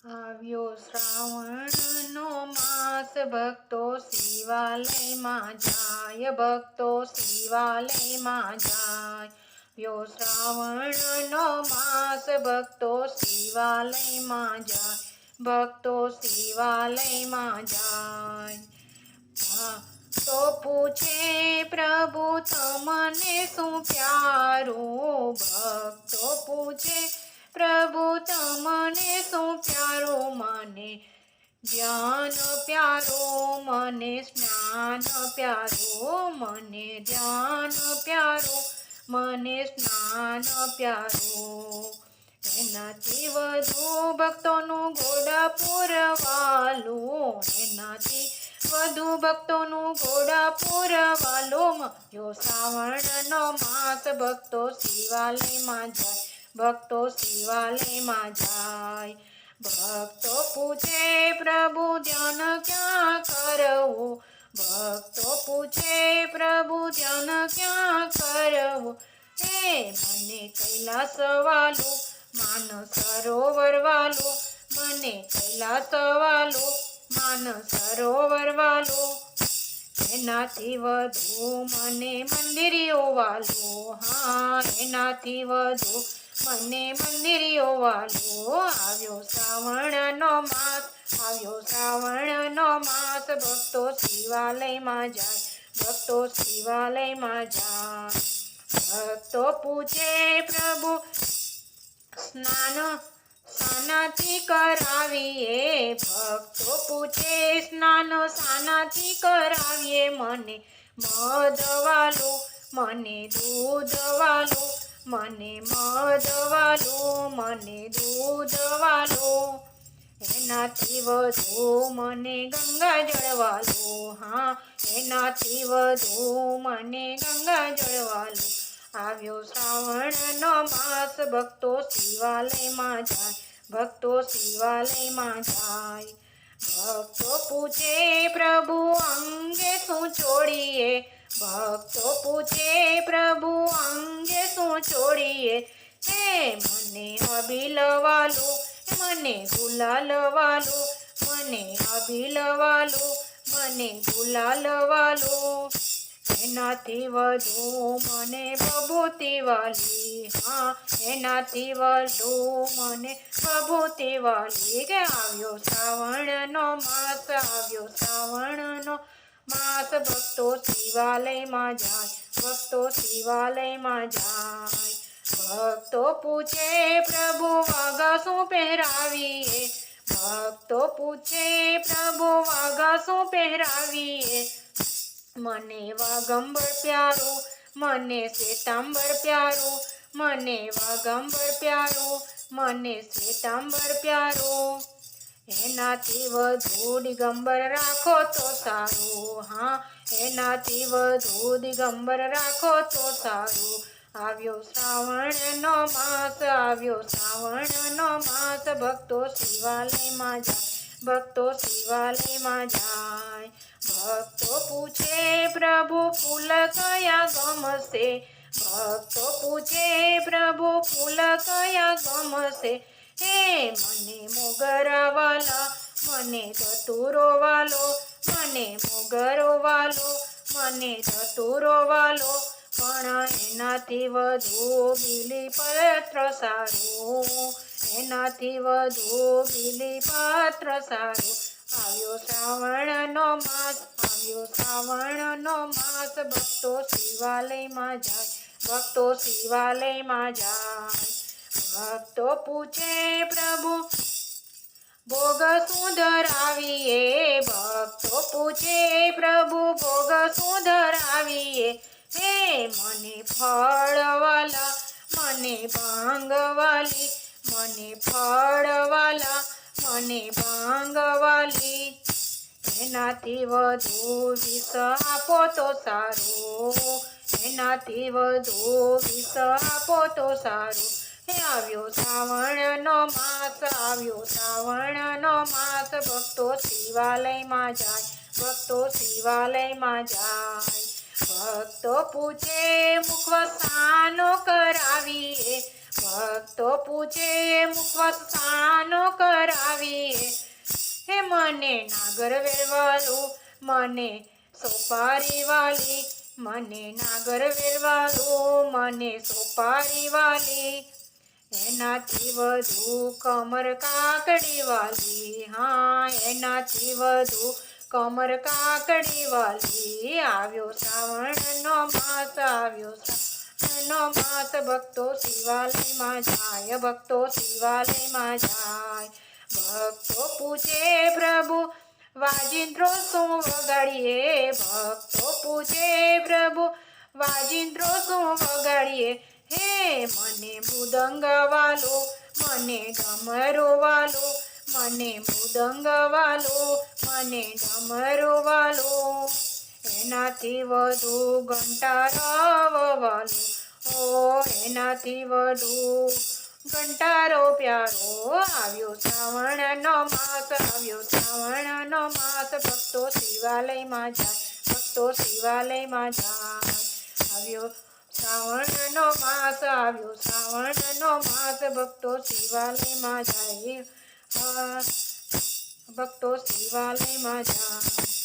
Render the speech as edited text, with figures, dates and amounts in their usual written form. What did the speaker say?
આવ્યો શ્રાવણનો માસ, ભક્તો શિવાલયમાં જાય, ભક્તો શિવાલયમાં જાય. આવ્યો શ્રાવણનો માસ, ભક્તો શિવાલયમાં જાય, ભક્તો શિવાલયમાં જાય. તો પૂછે પ્રભુ તમને શું પ્યારું, ભક્તો પૂછે પ્રભુ તમને શું પ્યારું, મને ધ્યાન પ્યારું, મને સ્નાન પ્યારું, મને ધ્યાન પ્યારું, મને સ્નાન પ્યારું. એનાથી વધુ ભક્તોનું ઘોડા પૂરવાલું, એનાથી વધુ ભક્તોનું ઘોડા પૂરવાલું. જો શ્રાવણનો માસ, ભક્તો શિવાલયમાં જાય, ભક્તો શિવાલયમાં જાય. ભક્તો પૂછે પ્રભુ ધ્યાન ક્યાં કરવું, ભક્તો પૂછે પ્રભુ ધ્યાન ક્યાં કરવું. મને કૈલાસ વાલું, માન સરોવર વાલું, મને કૈલાસ વાલું, માન સરોવર વાલું. એનાથી વધુ મને મંદિરિયો વાલું, હા એનાથી વધુ મને મંદિરિયો વાલું. આવ્યો શ્રાવણનો માસ, આવ્યો શ્રાવણનો માસ, ભક્તો શિવાલયમાં જાય, ભક્તો શિવાલયમાં જાય. ભક્તો પૂછે પ્રભુ સ્નાન શાનાથી કરાવીએ, ભક્તો પૂછે સ્નાન શાનાથી કરાવીએ. મને મધ વાલું, મને દૂધ વાલું, મને મધ વાલું, મને દૂધ વાલું. એનાથી વધુ મને ગંગાજળ વાલું, હા એનાથી વધુ મને ગંગાજળ વાલું. આવ્યો શ્રાવણનો માસ, ભક્તો શિવાલયમાં જાય, ભક્તો શિવાલયમાં જાય. ભક્તો પૂછે પ્રભુ અંગે શું છોડીએ, ભક્તો પૂછે પ્રભુ અંગે શું છોડીએ. મને અબીલ વાલું, મને ગુલાલ વાલું, મને અબીલ વાલું, મને ગુલાલ વાલું. એનાથી વધુ મને બભૂતિ વાલી, હા એનાથી વધુ મને બભૂતિ વાલી. કે આવ્યો શ્રાવણનો માસ, આવ્યો શ્રાવણનો માસ, ભક્તો શિવાલયમાં જાય, ભક્તો શિવાલયમાં જાય. ભક્તો પૂછે પ્રભુ વાઘા શું પહેરાવીએ, ભક્તો પૂછે પ્રભુ વાઘા શું પહેરાવીએ. મને વાગંબર પ્યારું, મને શ્વેતાંબર પ્યારું, મને વાગંબર પ્યારું, મને શ્વેતાંબર પ્યારું. એનાથી વધુ દિગંબર રાખો તો સારું, હા એનાથી વધુ દિગંબર રાખો તો સારું. આવ્યો શ્રાવણનો માસ, આવ્યો શ્રાવણનો માસ, ભક્તો શિવાલયમાં જાય, ભક્તો શિવાલયમાં જાય. ભક્તો પૂછે પ્રભુ ફૂલ કયા ગમશે, ભક્તો પૂછે પ્રભુ ફૂલ કયા ગમશે. મને મોગરા વાલા, મને ધતુરો વાલો, મને મોગરો વાલો, મને ધતુરો વાલો. પણ એનાથી વધુ બીલીપત્ર સારું, એનાથી વધુ બીલીપત્ર સારું. આવ્યો શ્રાવણનો માસ, આવ્યો શ્રાવણનો માસ, ભક્તો શિવાલયમાં જાય, ભક્તો શિવાલયમાં જાય. ભક્તો પૂછે પ્રભુ ભોગ શું ધરાવીએ, ભક્તો પૂછે પ્રભુ ભોગ શું ધરાવીએ. મને ફળ વાલા, મને ભાંગ વાલી, મને ફળ વાલા, મને ભાંગ વાલી. એનાથી વધુ વિષ આપો તો સારું, એનાથી વધુ વિષ આપો તો સારું. આવ્યો શ્રાવણનો માસ, આવ્યો શ્રાવણનો માસ, ભક્તો શિવાલયમાં જાય, ભક્તો શિવાલયમાં જાય. ભક્તો પૂછે મુખવસાનો કરાવીએ, ભક્તો પૂછે મુખવાસ શાનો કરાવીએ, હે મને નાગર વેરવાલું, મને સોપારી વાલી, મને નાગર વેરવાલું, મને સોપારી વાલી, એનાથી વધુ કમર કાકડી વાલી, હા એનાથી વધુ કમર કાકડી વાલી. આવ્યો શ્રાવણનો માસ, આવ્યો શ્રાવણનો માસ, ભક્તો શિવાલયમાં જાય, ભક્તો શિવાલયમાં જાય. ભક્તો પૂછે પ્રભુ વાજિંત્રો શું વગાડીએ, ભક્તો પૂછે પ્રભુ વાજિંત્રો શું વગાડીએ, હે મને મૃદંગ વાલો, મને ડમરો વાલો, મને મૃદંગ વાલો, મને ડમરો વાલો, એનાથી વધુ ઘંટારો વાલો, ઓ એનાથી વધુ ઘંટારો પ્યારો. આવ્યો શ્રાવણનો માસ, આવ્યો શ્રાવણનો માસ, ભક્તો શિવાલયમાં જાય, ભક્તો શિવાલયમાં જાય. આવ્યો શ્રાવણનો માસ, આવ્યો શ્રાવણનો માસ, ભક્તો શિવાલયમાં જાય, ભક્તો શિવાલયમાં જાય.